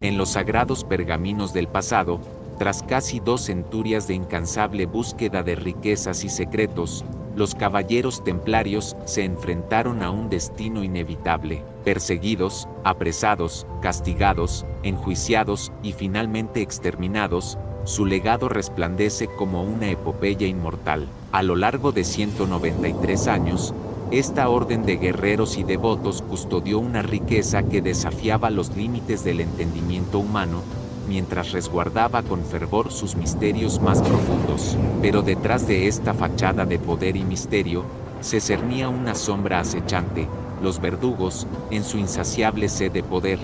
En los sagrados pergaminos del pasado, tras casi 2 centurias de incansable búsqueda de riquezas y secretos, los caballeros templarios se enfrentaron a un destino inevitable: perseguidos, apresados, castigados, enjuiciados y finalmente exterminados. Su legado resplandece como una epopeya inmortal. A lo largo de 193 años, esta orden de guerreros y devotos custodió una riqueza que desafiaba los límites del entendimiento humano, mientras resguardaba con fervor sus misterios más profundos. Pero detrás de esta fachada de poder y misterio, se cernía una sombra acechante. Los verdugos, en su insaciable sed de poder,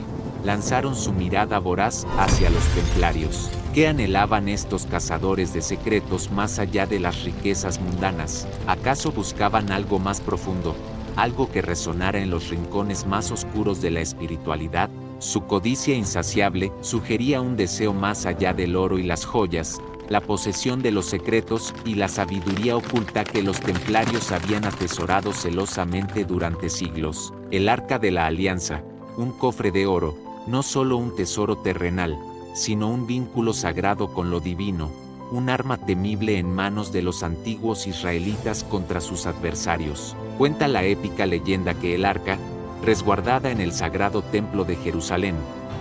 lanzaron su mirada voraz hacia los templarios. ¿Qué anhelaban estos cazadores de secretos más allá de las riquezas mundanas? ¿Acaso buscaban algo más profundo, algo que resonara en los rincones más oscuros de la espiritualidad? Su codicia insaciable sugería un deseo más allá del oro y las joyas, la posesión de los secretos y la sabiduría oculta que los templarios habían atesorado celosamente durante siglos. El Arca de la Alianza, un cofre de oro, no solo un tesoro terrenal, sino un vínculo sagrado con lo divino, un arma temible en manos de los antiguos israelitas contra sus adversarios. Cuenta la épica leyenda que el arca, resguardada en el sagrado templo de Jerusalén,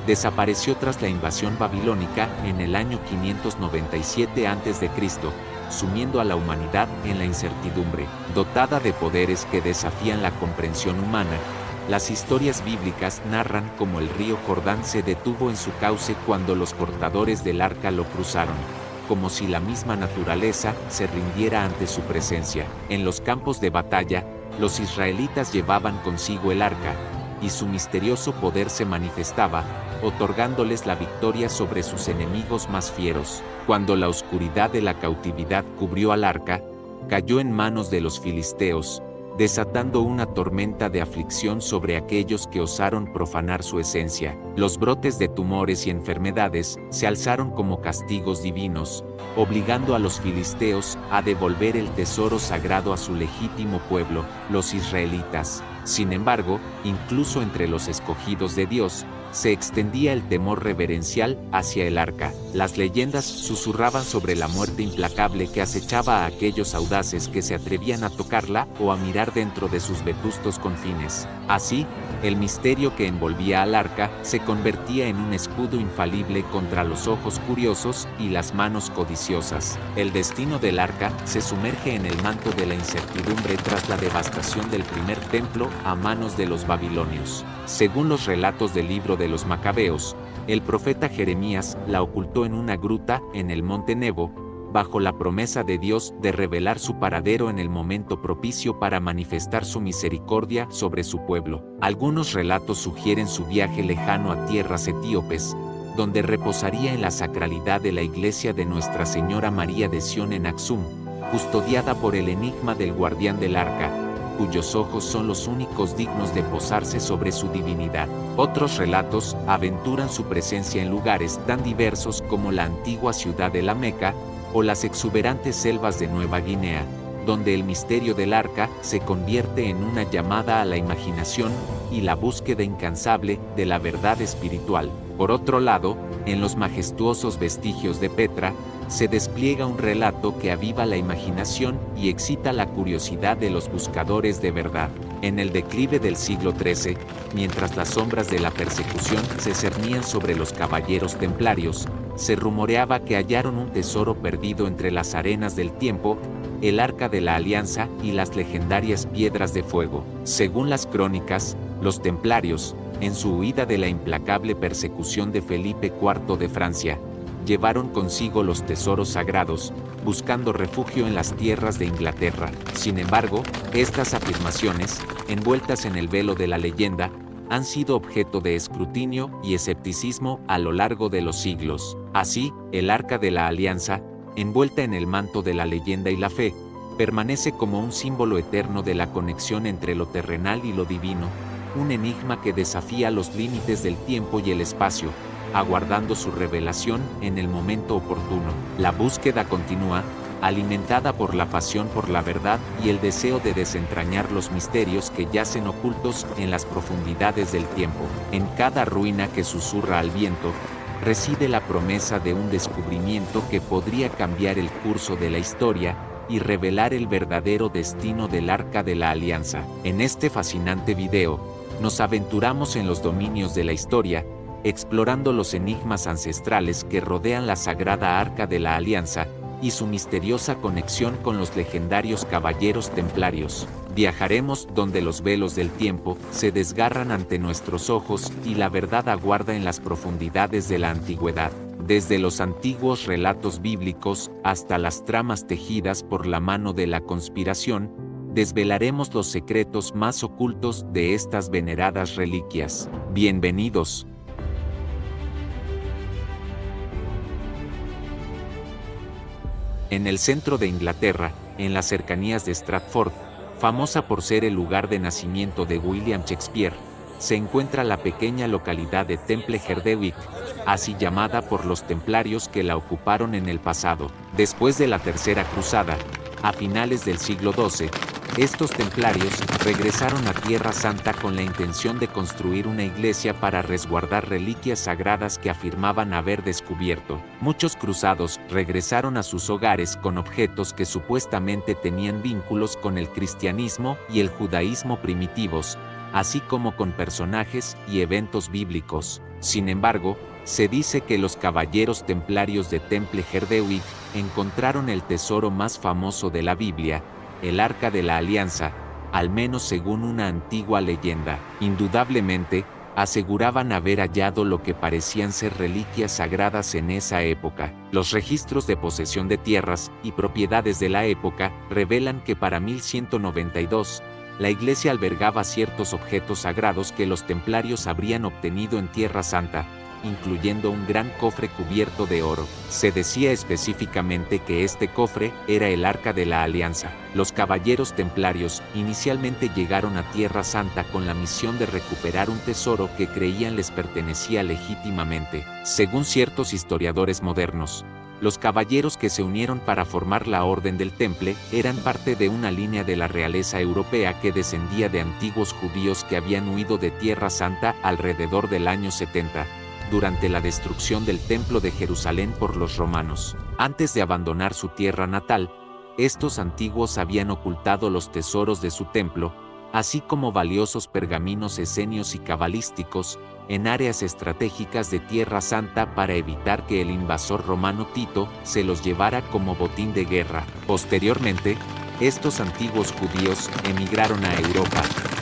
desapareció tras la invasión babilónica en el año 597 a.C., sumiendo a la humanidad en la incertidumbre. Dotada de poderes que desafían la comprensión humana, las historias bíblicas narran cómo el río Jordán se detuvo en su cauce cuando los portadores del arca lo cruzaron, como si la misma naturaleza se rindiera ante su presencia. En los campos de batalla, los israelitas llevaban consigo el arca, y su misterioso poder se manifestaba, otorgándoles la victoria sobre sus enemigos más fieros. Cuando la oscuridad de la cautividad cubrió al arca, cayó en manos de los filisteos, desatando una tormenta de aflicción sobre aquellos que osaron profanar su esencia. Los brotes de tumores y enfermedades se alzaron como castigos divinos, obligando a los filisteos a devolver el tesoro sagrado a su legítimo pueblo, los israelitas. Sin embargo, incluso entre los escogidos de Dios, se extendía el temor reverencial hacia el arca. Las leyendas susurraban sobre la muerte implacable que acechaba a aquellos audaces que se atrevían a tocarla o a mirar dentro de sus vetustos confines. Así, el misterio que envolvía al arca se convertía en un escudo infalible contra los ojos curiosos y las manos codiciosas. El destino del arca se sumerge en el manto de la incertidumbre tras la devastación del primer templo a manos de los babilonios. Según los relatos del libro de los Macabeos, el profeta Jeremías la ocultó en una gruta en el monte Nebo, bajo la promesa de Dios de revelar su paradero en el momento propicio para manifestar su misericordia sobre su pueblo. Algunos relatos sugieren su viaje lejano a tierras etíopes, donde reposaría en la sacralidad de la iglesia de Nuestra Señora María de Sión en Axum, custodiada por el enigma del guardián del arca, cuyos ojos son los únicos dignos de posarse sobre su divinidad. Otros relatos aventuran su presencia en lugares tan diversos como la antigua ciudad de la Meca o las exuberantes selvas de Nueva Guinea, donde el misterio del arca se convierte en una llamada a la imaginación y la búsqueda incansable de la verdad espiritual. Por otro lado, en los majestuosos vestigios de Petra, se despliega un relato que aviva la imaginación y excita la curiosidad de los buscadores de verdad. En el declive del siglo XIII, mientras las sombras de la persecución se cernían sobre los caballeros templarios, se rumoreaba que hallaron un tesoro perdido entre las arenas del tiempo, el Arca de la Alianza y las legendarias Piedras de Fuego. Según las crónicas, los templarios, en su huida de la implacable persecución de Felipe IV de Francia, llevaron consigo los tesoros sagrados, buscando refugio en las tierras de Inglaterra. Sin embargo, estas afirmaciones, envueltas en el velo de la leyenda, han sido objeto de escrutinio y escepticismo a lo largo de los siglos. Así, el Arca de la Alianza, envuelta en el manto de la leyenda y la fe, permanece como un símbolo eterno de la conexión entre lo terrenal y lo divino, un enigma que desafía los límites del tiempo y el espacio, aguardando su revelación en el momento oportuno. La búsqueda continúa, alimentada por la pasión por la verdad y el deseo de desentrañar los misterios que yacen ocultos en las profundidades del tiempo. En cada ruina que susurra al viento, reside la promesa de un descubrimiento que podría cambiar el curso de la historia y revelar el verdadero destino del Arca de la Alianza. En este fascinante video, nos aventuramos en los dominios de la historia, explorando los enigmas ancestrales que rodean la sagrada Arca de la Alianza y su misteriosa conexión con los legendarios caballeros templarios. Viajaremos donde los velos del tiempo se desgarran ante nuestros ojos y la verdad aguarda en las profundidades de la antigüedad. Desde los antiguos relatos bíblicos hasta las tramas tejidas por la mano de la conspiración, desvelaremos los secretos más ocultos de estas veneradas reliquias. Bienvenidos. En el centro de Inglaterra, en las cercanías de Stratford, famosa por ser el lugar de nacimiento de William Shakespeare, se encuentra la pequeña localidad de Temple Herdewick, así llamada por los templarios que la ocuparon en el pasado. Después de la Tercera Cruzada, a finales del siglo XII, estos templarios regresaron a Tierra Santa con la intención de construir una iglesia para resguardar reliquias sagradas que afirmaban haber descubierto. Muchos cruzados regresaron a sus hogares con objetos que supuestamente tenían vínculos con el cristianismo y el judaísmo primitivos, así como con personajes y eventos bíblicos. Sin embargo, se dice que los caballeros templarios de Temple Herdewick encontraron el tesoro más famoso de la Biblia, el Arca de la Alianza, al menos según una antigua leyenda. Indudablemente, aseguraban haber hallado lo que parecían ser reliquias sagradas en esa época. Los registros de posesión de tierras y propiedades de la época revelan que para 1192, la iglesia albergaba ciertos objetos sagrados que los templarios habrían obtenido en Tierra Santa, incluyendo un gran cofre cubierto de oro. Se decía específicamente que este cofre era el Arca de la Alianza. Los caballeros templarios inicialmente llegaron a Tierra Santa con la misión de recuperar un tesoro que creían les pertenecía legítimamente. Según ciertos historiadores modernos, los caballeros que se unieron para formar la Orden del Temple eran parte de una línea de la realeza europea que descendía de antiguos judíos que habían huido de Tierra Santa alrededor del año 70. Durante la destrucción del Templo de Jerusalén por los romanos. Antes de abandonar su tierra natal, estos antiguos habían ocultado los tesoros de su templo, así como valiosos pergaminos esenios y cabalísticos, en áreas estratégicas de Tierra Santa para evitar que el invasor romano Tito se los llevara como botín de guerra. Posteriormente, estos antiguos judíos emigraron a Europa,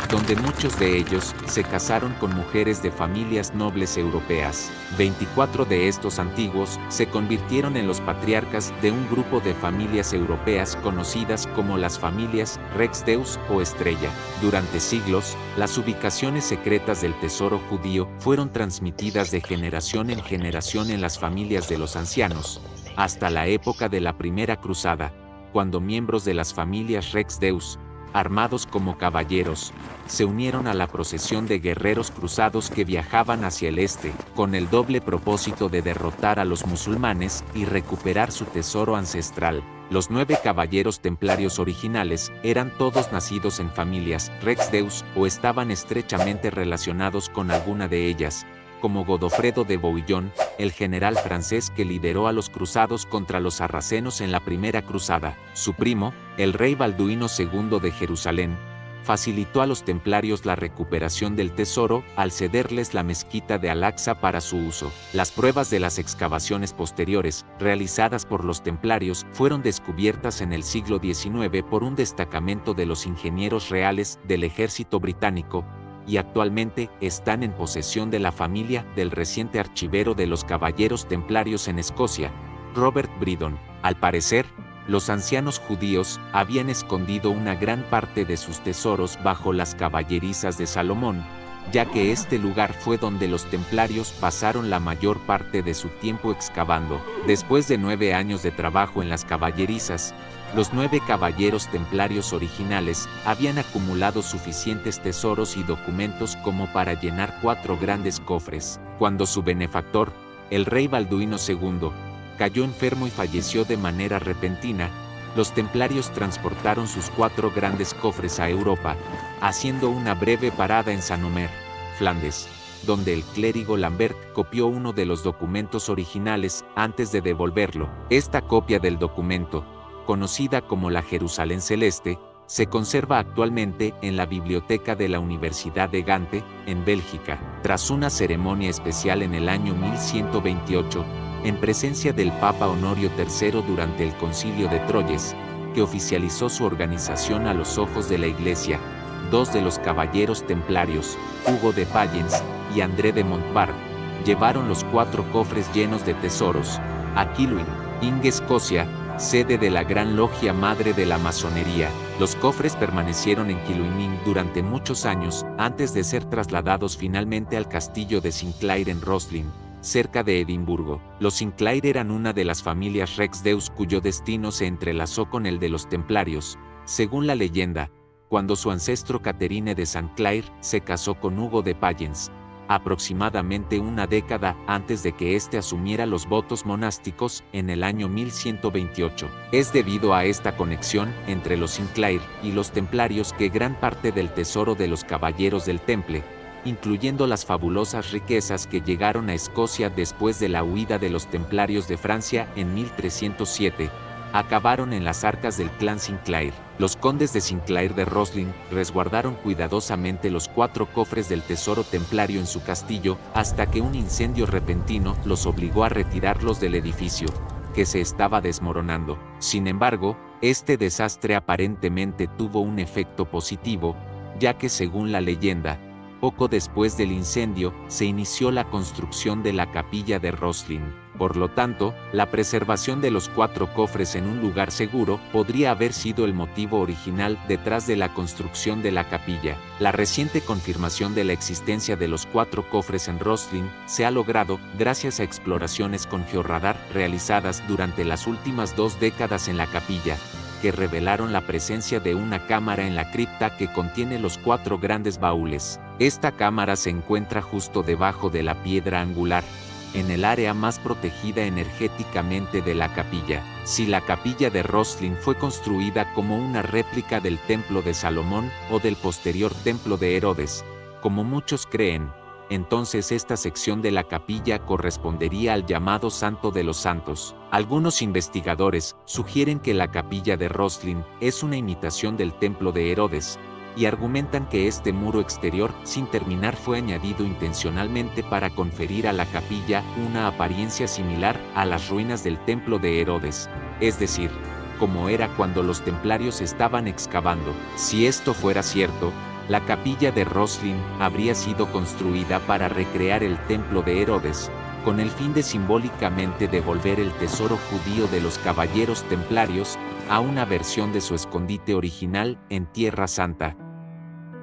donde muchos de ellos se casaron con mujeres de familias nobles europeas. 24 de estos antiguos se convirtieron en los patriarcas de un grupo de familias europeas conocidas como las familias Rex Deus o Estrella. Durante siglos, las ubicaciones secretas del tesoro judío fueron transmitidas de generación en las familias de los ancianos, hasta la época de la Primera Cruzada, cuando miembros de las familias Rex Deus, armados como caballeros, se unieron a la procesión de guerreros cruzados que viajaban hacia el este, con el doble propósito de derrotar a los musulmanes y recuperar su tesoro ancestral. Los 9 caballeros templarios originales eran todos nacidos en familias Rex Deus o estaban estrechamente relacionados con alguna de ellas, como Godofredo de Bouillon, el general francés que lideró a los cruzados contra los sarracenos en la Primera Cruzada. Su primo, el rey Balduino II de Jerusalén, facilitó a los templarios la recuperación del tesoro al cederles la mezquita de Al-Aqsa para su uso. Las pruebas de las excavaciones posteriores, realizadas por los templarios, fueron descubiertas en el siglo XIX por un destacamento de los ingenieros reales del ejército británico, y actualmente están en posesión de la familia del reciente archivero de los caballeros templarios en Escocia, Robert Bridon. Al parecer, los ancianos judíos habían escondido una gran parte de sus tesoros bajo las caballerizas de Salomón, ya que este lugar fue donde los templarios pasaron la mayor parte de su tiempo excavando. Después de 9 años de trabajo en las caballerizas, los 9 caballeros templarios originales habían acumulado suficientes tesoros y documentos como para llenar 4 grandes cofres. Cuando su benefactor, el rey Balduino II, cayó enfermo y falleció de manera repentina, los templarios transportaron sus 4 grandes cofres a Europa, haciendo una breve parada en Saint-Omer, Flandes, donde el clérigo Lambert copió uno de los documentos originales antes de devolverlo. Esta copia del documento, conocida como la Jerusalén Celeste, se conserva actualmente en la biblioteca de la Universidad de Gante, en Bélgica. Tras una ceremonia especial en el año 1128, en presencia del Papa Honorio III durante el Concilio de Troyes, que oficializó su organización a los ojos de la Iglesia, 2 de los caballeros templarios, Hugo de Payens y André de Montbard, llevaron los 4 cofres llenos de tesoros a Kilwin, Escocia, sede de la Gran Logia Madre de la Masonería. Los cofres permanecieron en Kilwinning durante muchos años antes de ser trasladados finalmente al castillo de Sinclair en Roslin, cerca de Edimburgo. Los Sinclair eran una de las familias Rex Deus cuyo destino se entrelazó con el de los templarios, según la leyenda, cuando su ancestro Catherine de St. Clair se casó con Hugo de Payens, aproximadamente una década antes de que éste asumiera los votos monásticos en el año 1128. Es debido a esta conexión entre los Sinclair y los templarios que gran parte del tesoro de los caballeros del Temple, incluyendo las fabulosas riquezas que llegaron a Escocia después de la huida de los templarios de Francia en 1307, acabaron en las arcas del clan Sinclair. Los condes de Sinclair de Roslin resguardaron cuidadosamente los 4 cofres del tesoro templario en su castillo hasta que un incendio repentino los obligó a retirarlos del edificio, que se estaba desmoronando. Sin embargo, este desastre aparentemente tuvo un efecto positivo, ya que según la leyenda, poco después del incendio, se inició la construcción de la capilla de Roslin. Por lo tanto, la preservación de los 4 cofres en un lugar seguro podría haber sido el motivo original detrás de la construcción de la capilla. La reciente confirmación de la existencia de los 4 cofres en Roslin se ha logrado gracias a exploraciones con georradar realizadas durante las últimas 2 décadas en la capilla, que revelaron la presencia de una cámara en la cripta que contiene los 4 grandes baúles. Esta cámara se encuentra justo debajo de la piedra angular, en el área más protegida energéticamente de la capilla. Si la capilla de Roslin fue construida como una réplica del templo de Salomón o del posterior templo de Herodes, como muchos creen, entonces esta sección de la capilla correspondería al llamado Santo de los Santos. Algunos investigadores sugieren que la capilla de Roslin es una imitación del templo de Herodes, y argumentan que este muro exterior sin terminar fue añadido intencionalmente para conferir a la capilla una apariencia similar a las ruinas del templo de Herodes, es decir, como era cuando los templarios estaban excavando. Si esto fuera cierto, la capilla de Roslin habría sido construida para recrear el templo de Herodes, con el fin de simbólicamente devolver el tesoro judío de los caballeros templarios a una versión de su escondite original en Tierra Santa.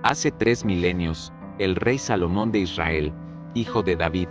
Hace 3 milenios, el rey Salomón de Israel, hijo de David,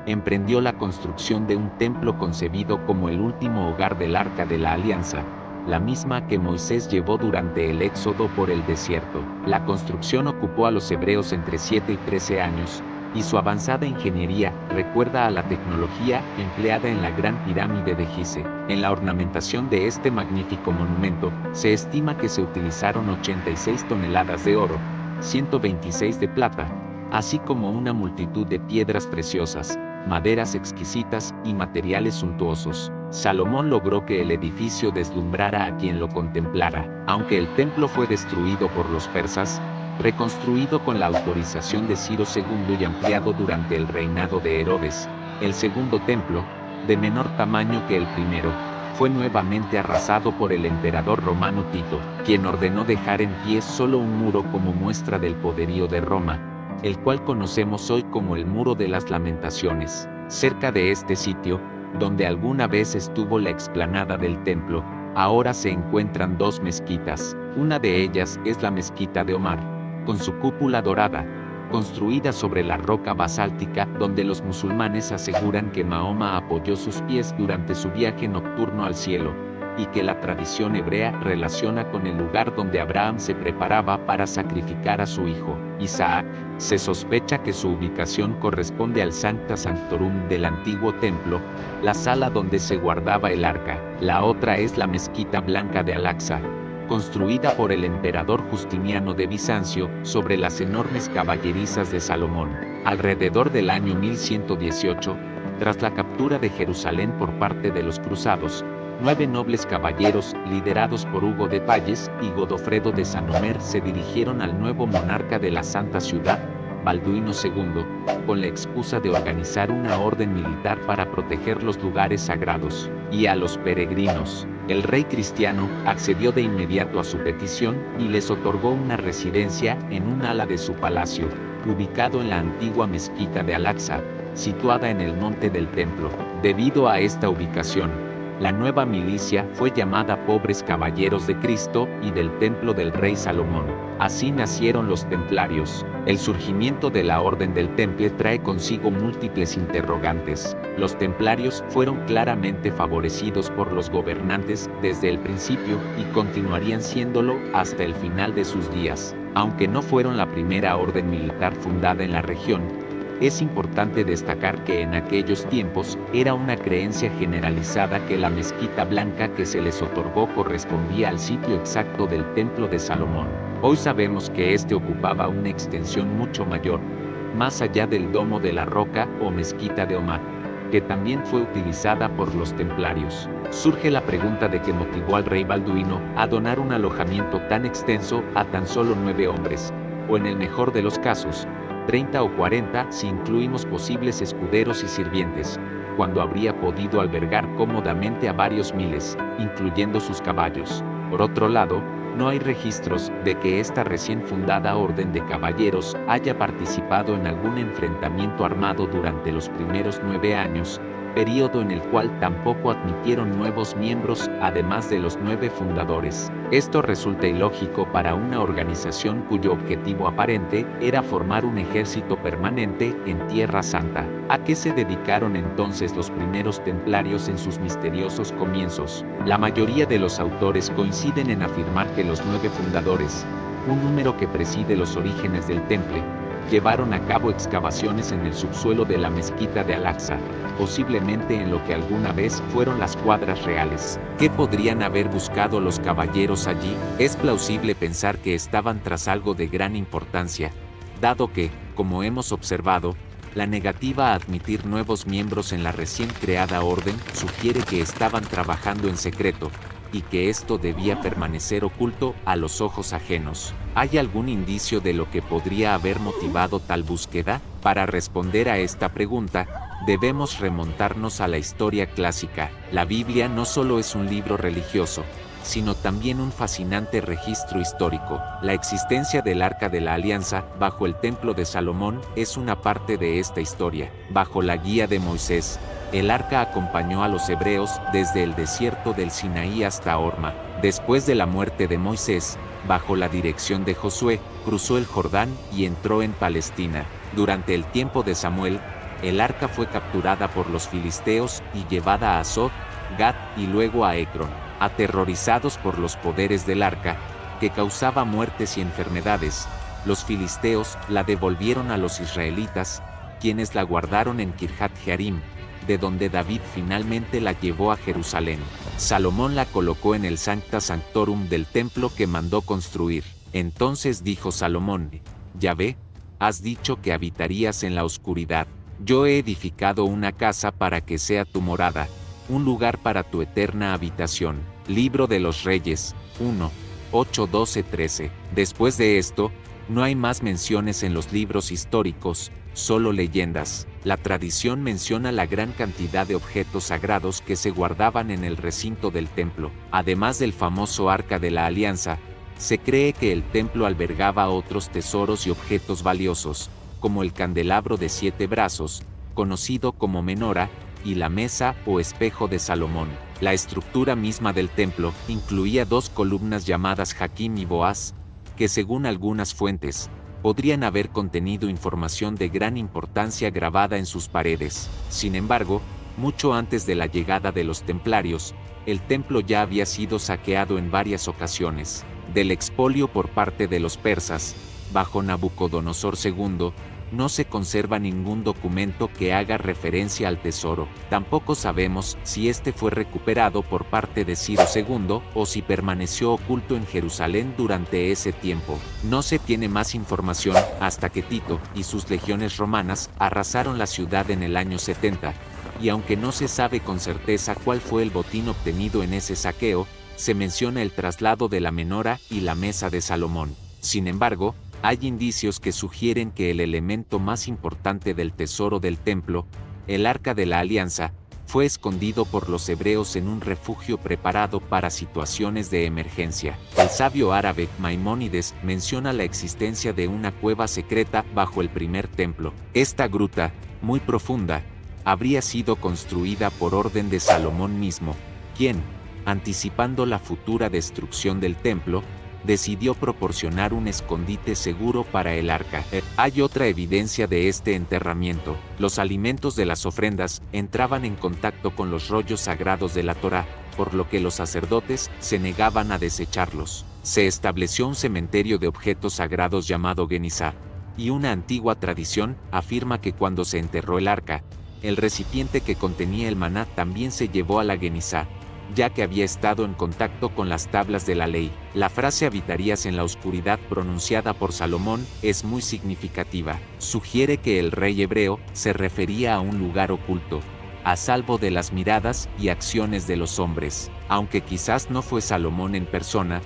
emprendió la construcción de un templo concebido como el último hogar del Arca de la Alianza, la misma que Moisés llevó durante el éxodo por el desierto. La construcción ocupó a los hebreos entre 7 y 13 años, y su avanzada ingeniería recuerda a la tecnología empleada en la Gran Pirámide de Gizeh. En la ornamentación de este magnífico monumento, se estima que se utilizaron 86 toneladas de oro, 126 de plata, así como una multitud de piedras preciosas, maderas exquisitas y materiales suntuosos. Salomón logró que el edificio deslumbrara a quien lo contemplara. Aunque el templo fue destruido por los persas, reconstruido con la autorización de Ciro II y ampliado durante el reinado de Herodes, el segundo templo, de menor tamaño que el primero, fue nuevamente arrasado por el emperador romano Tito, quien ordenó dejar en pie solo un muro como muestra del poderío de Roma, el cual conocemos hoy como el Muro de las Lamentaciones. Cerca de este sitio, donde alguna vez estuvo la explanada del templo, ahora se encuentran 2 mezquitas. Una de ellas es la mezquita de Omar, con su cúpula dorada, construida sobre la roca basáltica donde los musulmanes aseguran que Mahoma apoyó sus pies durante su viaje nocturno al cielo, y que la tradición hebrea relaciona con el lugar donde Abraham se preparaba para sacrificar a su hijo, Isaac. Se sospecha que su ubicación corresponde al Sancta Sanctorum del antiguo templo, la sala donde se guardaba el arca. La otra es la Mezquita Blanca de Al-Aqsa, construida por el emperador Justiniano de Bizancio sobre las enormes caballerizas de Salomón. Alrededor del año 1118, tras la captura de Jerusalén por parte de los cruzados, 9 nobles caballeros, liderados por Hugo de Palles y Godofredo de Sanomer, se dirigieron al nuevo monarca de la Santa Ciudad, Balduino II, con la excusa de organizar una orden militar para proteger los lugares sagrados y a los peregrinos. El rey cristiano accedió de inmediato a su petición y les otorgó una residencia en un ala de su palacio, ubicado en la antigua mezquita de Al-Aqsa, situada en el monte del templo. Debido a esta ubicación, la nueva milicia fue llamada Pobres Caballeros de Cristo y del Templo del Rey Salomón. Así nacieron los templarios. El surgimiento de la Orden del Temple trae consigo múltiples interrogantes. Los templarios fueron claramente favorecidos por los gobernantes desde el principio y continuarían siéndolo hasta el final de sus días. Aunque no fueron la primera orden militar fundada en la región, es importante destacar que en aquellos tiempos era una creencia generalizada que la mezquita blanca que se les otorgó correspondía al sitio exacto del templo de Salomón. Hoy sabemos que este ocupaba una extensión mucho mayor, más allá del domo de la roca o mezquita de Omar, que también fue utilizada por los templarios. Surge la pregunta de qué motivó al rey Balduino a donar un alojamiento tan extenso a tan solo 9 hombres, o en el mejor de los casos, 30 o 40 si incluimos posibles escuderos y sirvientes, cuando habría podido albergar cómodamente a varios miles, incluyendo sus caballos. Por otro lado, no hay registros de que esta recién fundada orden de caballeros haya participado en algún enfrentamiento armado durante los primeros 9 años, periodo en el cual tampoco admitieron nuevos miembros además de los 9 fundadores. Esto resulta ilógico para una organización cuyo objetivo aparente era formar un ejército permanente en Tierra Santa. ¿A qué se dedicaron entonces los primeros templarios en sus misteriosos comienzos? La mayoría de los autores coinciden en afirmar que los 9 fundadores, un número que preside los orígenes del temple, llevaron a cabo excavaciones en el subsuelo de la mezquita de Al-Aqsa, posiblemente en lo que alguna vez fueron las cuadras reales. ¿Qué podrían haber buscado los caballeros allí? Es plausible pensar que estaban tras algo de gran importancia, dado que, como hemos observado, la negativa a admitir nuevos miembros en la recién creada orden sugiere que estaban trabajando en secreto, y que esto debía permanecer oculto a los ojos ajenos. ¿Hay algún indicio de lo que podría haber motivado tal búsqueda? Para responder a esta pregunta, debemos remontarnos a la historia clásica. La Biblia no solo es un libro religioso, sino también un fascinante registro histórico. La existencia del Arca de la Alianza, bajo el Templo de Salomón, es una parte de esta historia. Bajo la guía de Moisés, el arca acompañó a los hebreos desde el desierto del Sinaí hasta Horma. Después de la muerte de Moisés, bajo la dirección de Josué, cruzó el Jordán y entró en Palestina. Durante el tiempo de Samuel, el arca fue capturada por los filisteos y llevada a Asod, Gat y luego a Ecrón. Aterrorizados por los poderes del arca, que causaba muertes y enfermedades, los filisteos la devolvieron a los israelitas, quienes la guardaron en Kirjat Jearim, de donde David finalmente la llevó a Jerusalén. Salomón la colocó en el Sancta Sanctorum del templo que mandó construir. Entonces dijo Salomón: Yahvé, has dicho que habitarías en la oscuridad. Yo he edificado una casa para que sea tu morada, un lugar para tu eterna habitación. Libro de los Reyes, 1, 8, 12, 13. Después de esto, no hay más menciones en los libros históricos, solo leyendas. La tradición menciona la gran cantidad de objetos sagrados que se guardaban en el recinto del templo. Además del famoso Arca de la Alianza, se cree que el templo albergaba otros tesoros y objetos valiosos, como el candelabro de 7 brazos, conocido como menora, y la mesa o espejo de Salomón. La estructura misma del templo incluía 2 columnas llamadas Jaquim y Boaz, que según algunas fuentes, podrían haber contenido información de gran importancia grabada en sus paredes. Sin embargo, Mucho antes de la llegada de los templarios, el templo ya había sido saqueado en varias ocasiones. Del expolio por parte de los persas, bajo Nabucodonosor II, no se conserva ningún documento que haga referencia al tesoro. Tampoco sabemos si este fue recuperado por parte de Ciro II o si permaneció oculto en Jerusalén durante ese tiempo. No se tiene más información hasta que Tito y sus legiones romanas arrasaron la ciudad en el año 70, y aunque no se sabe con certeza cuál fue el botín obtenido en ese saqueo, se menciona el traslado de la menora y la mesa de Salomón. Sin embargo, hay indicios que sugieren que el elemento más importante del tesoro del templo, el Arca de la Alianza, fue escondido por los hebreos en un refugio preparado para situaciones de emergencia. El sabio árabe Maimónides menciona la existencia de una cueva secreta bajo el primer templo. Esta gruta, muy profunda, habría sido construida por orden de Salomón mismo, quien, anticipando la futura destrucción del templo, decidió proporcionar un escondite seguro para el arca. Hay otra evidencia de este enterramiento. Los alimentos de las ofrendas entraban en contacto con los rollos sagrados de la Torá, por lo que los sacerdotes se negaban a desecharlos. Se estableció un cementerio de objetos sagrados llamado Genizá, y una antigua tradición afirma que cuando se enterró el arca, el recipiente que contenía el maná también se llevó a la Genizá, ya que había estado en contacto con las tablas de la ley. La frase "habitarías en la oscuridad" pronunciada por Salomón es muy significativa. Sugiere que el rey hebreo se refería a un lugar oculto, a salvo de las miradas y acciones de los hombres. Aunque quizás no fue Salomón en persona,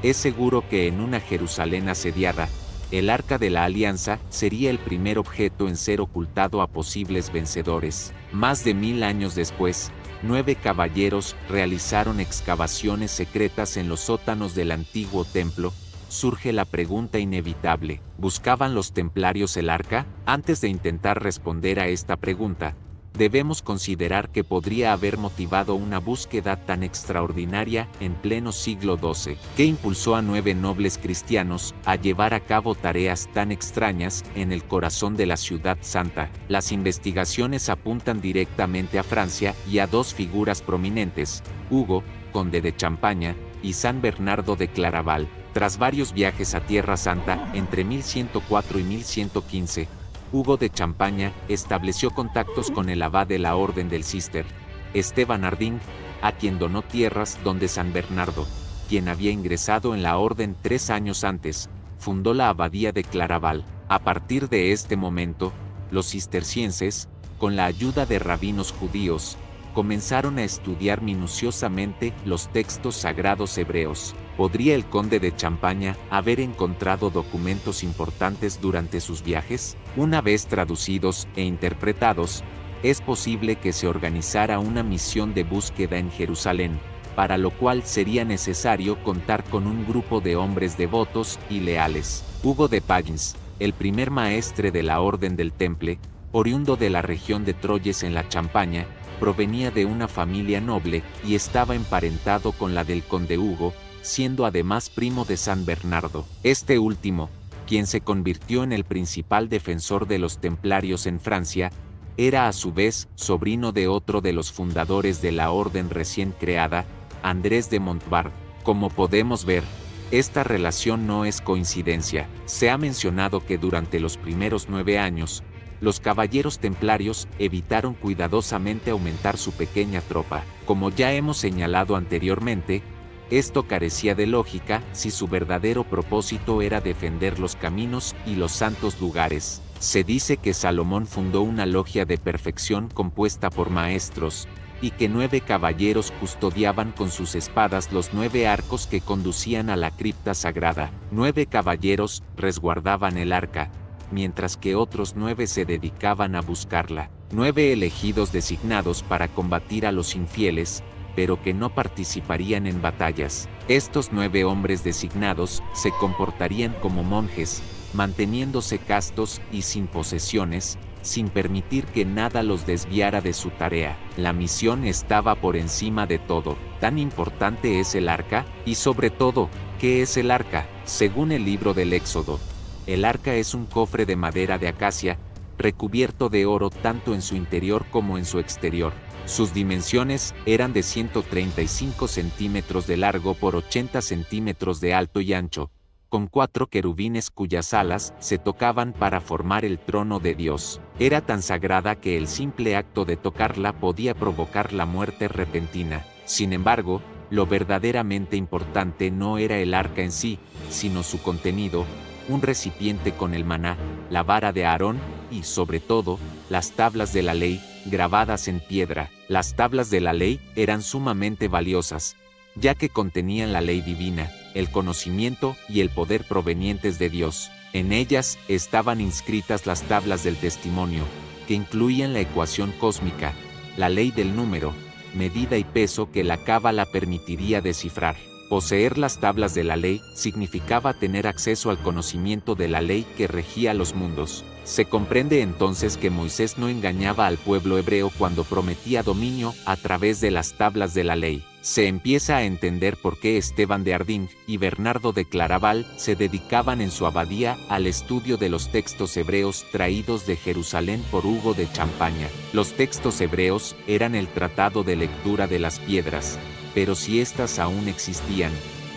es seguro que en una Jerusalén asediada, el Arca de la Alianza sería el primer objeto en ser ocultado a posibles vencedores. Más de 1000 años después, 9 caballeros realizaron excavaciones secretas en los sótanos del antiguo templo. Surge la pregunta inevitable: ¿buscaban los templarios el arca? Antes de intentar responder a esta pregunta, debemos considerar que podría haber motivado una búsqueda tan extraordinaria en pleno siglo XII, que impulsó a 9 nobles cristianos a llevar a cabo tareas tan extrañas en el corazón de la ciudad santa. Las investigaciones apuntan directamente a Francia y a 2 figuras prominentes: Hugo, conde de Champaña, y San Bernardo de Claraval. Tras varios viajes a Tierra Santa entre 1104 y 1115, Hugo de Champaña estableció contactos con el abad de la Orden del Císter, Esteban Arding, a quien donó tierras donde San Bernardo, quien había ingresado en la orden 3 años antes, fundó la abadía de Claraval. A partir de este momento, los cistercienses, con la ayuda de rabinos judíos, comenzaron a estudiar minuciosamente los textos sagrados hebreos. ¿Podría el conde de Champaña haber encontrado documentos importantes durante sus viajes? Una vez traducidos e interpretados, es posible que se organizara una misión de búsqueda en Jerusalén, para lo cual sería necesario contar con un grupo de hombres devotos y leales. Hugo de Pagns, el primer maestre de la Orden del Temple, oriundo de la región de Troyes en la Champaña, provenía de una familia noble y estaba emparentado con la del conde Hugo, siendo además primo de San Bernardo. Este último, quien se convirtió en el principal defensor de los templarios en Francia, era a su vez sobrino de otro de los fundadores de la orden recién creada, Andrés de Montbard. Como podemos ver, esta relación no es coincidencia. Se ha mencionado que durante los primeros 9 años, los caballeros templarios evitaron cuidadosamente aumentar su pequeña tropa. Como ya hemos señalado anteriormente, esto carecía de lógica si su verdadero propósito era defender los caminos y los santos lugares. Se dice que Salomón fundó una logia de perfección compuesta por maestros, y que 9 caballeros custodiaban con sus espadas los 9 arcos que conducían a la cripta sagrada. 9 caballeros resguardaban el arca, mientras que otros 9 se dedicaban a buscarla. 9 elegidos designados para combatir a los infieles, pero que no participarían en batallas. Estos 9 hombres designados se comportarían como monjes, manteniéndose castos y sin posesiones, sin permitir que nada los desviara de su tarea. La misión estaba por encima de todo. ¿Tan importante es el arca? Y sobre todo, ¿qué es el arca? Según el libro del Éxodo, el arca es un cofre de madera de acacia, recubierto de oro tanto en su interior como en su exterior. Sus dimensiones eran de 135 centímetros de largo por 80 centímetros de alto y ancho, con 4 querubines cuyas alas se tocaban para formar el trono de Dios. Era tan sagrada que el simple acto de tocarla podía provocar la muerte repentina. Sin embargo, lo verdaderamente importante no era el arca en sí, sino su contenido, un recipiente con el maná, la vara de Aarón y, sobre todo, las tablas de la ley, grabadas en piedra. Las tablas de la ley eran sumamente valiosas, ya que contenían la ley divina, el conocimiento y el poder provenientes de Dios. En ellas estaban inscritas las tablas del testimonio, que incluían la ecuación cósmica, la ley del número, medida y peso que la cábala permitiría descifrar. Poseer las tablas de la ley significaba tener acceso al conocimiento de la ley que regía los mundos. Se comprende entonces que Moisés no engañaba al pueblo hebreo cuando prometía dominio a través de las tablas de la ley. Se empieza a entender por qué Esteban de Ardín y Bernardo de Claraval se dedicaban en su abadía al estudio de los textos hebreos traídos de Jerusalén por Hugo de Champaña. Los textos hebreos eran el tratado de lectura de las piedras, pero si éstas aún existían,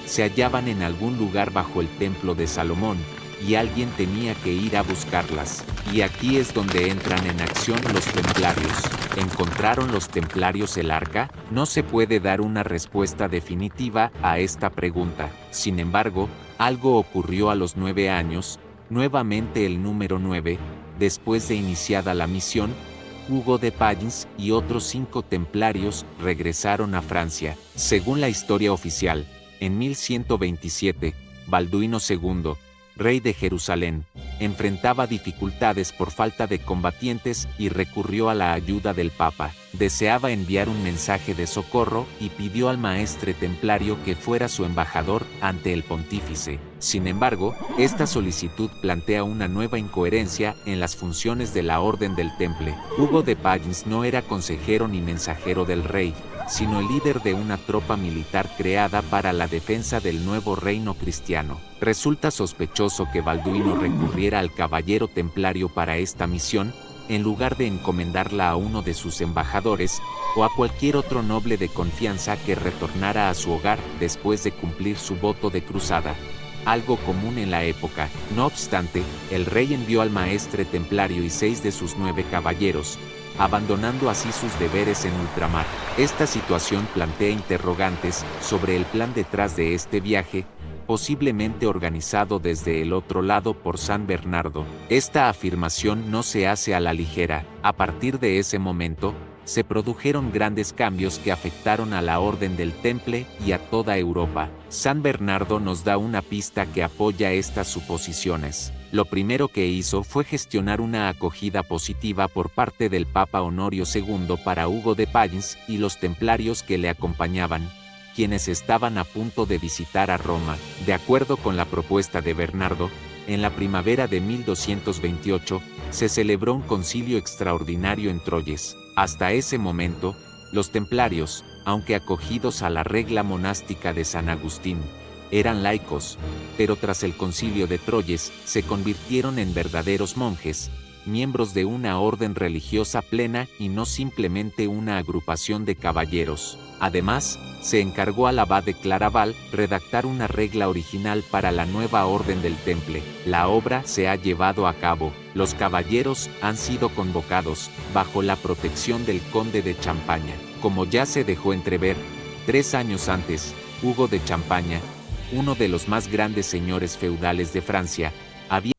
se hallaban en algún lugar bajo el templo de Salomón, y alguien tenía que ir a buscarlas. Y aquí es donde entran en acción los templarios. ¿Encontraron los templarios el arca? No se puede dar una respuesta definitiva a esta pregunta. Sin embargo, algo ocurrió a los 9 años, nuevamente el número 9, después de iniciada la misión. Hugo de Pallins y otros 5 templarios regresaron a Francia. Según la historia oficial, en 1127, Balduino II, rey de Jerusalén, enfrentaba dificultades por falta de combatientes y recurrió a la ayuda del Papa. Deseaba enviar un mensaje de socorro y pidió al maestre templario que fuera su embajador ante el pontífice. Sin embargo, esta solicitud plantea una nueva incoherencia en las funciones de la Orden del Temple. Hugo de Pallins no era consejero ni mensajero del rey, sino el líder de una tropa militar creada para la defensa del nuevo reino cristiano. Resulta sospechoso que Balduino recurriera al caballero templario para esta misión, en lugar de encomendarla a uno de sus embajadores, o a cualquier otro noble de confianza que retornara a su hogar después de cumplir su voto de cruzada. Algo común en la época. No obstante, el rey envió al maestre templario y 6 de sus 9 caballeros, abandonando así sus deberes en ultramar. Esta situación plantea interrogantes sobre el plan detrás de este viaje, posiblemente organizado desde el otro lado por San Bernardo. Esta afirmación no se hace a la ligera. A partir de ese momento, se produjeron grandes cambios que afectaron a la Orden del Temple y a toda Europa. San Bernardo nos da una pista que apoya estas suposiciones. Lo primero que hizo fue gestionar una acogida positiva por parte del Papa Honorio II para Hugo de Pallins y los templarios que le acompañaban, quienes estaban a punto de visitar a Roma. De acuerdo con la propuesta de Bernardo, en la primavera de 1228, se celebró un concilio extraordinario en Troyes. Hasta ese momento, los templarios, aunque acogidos a la regla monástica de San Agustín, eran laicos, pero tras el concilio de Troyes, se convirtieron en verdaderos monjes, miembros de una orden religiosa plena y no simplemente una agrupación de caballeros. Además, se encargó al abad de Claraval redactar una regla original para la nueva orden del Temple. La obra se ha llevado a cabo. Los caballeros han sido convocados, bajo la protección del conde de Champaña. Como ya se dejó entrever, 3 años antes, Hugo de Champaña, uno de los más grandes señores feudales de Francia, había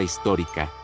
Histórica,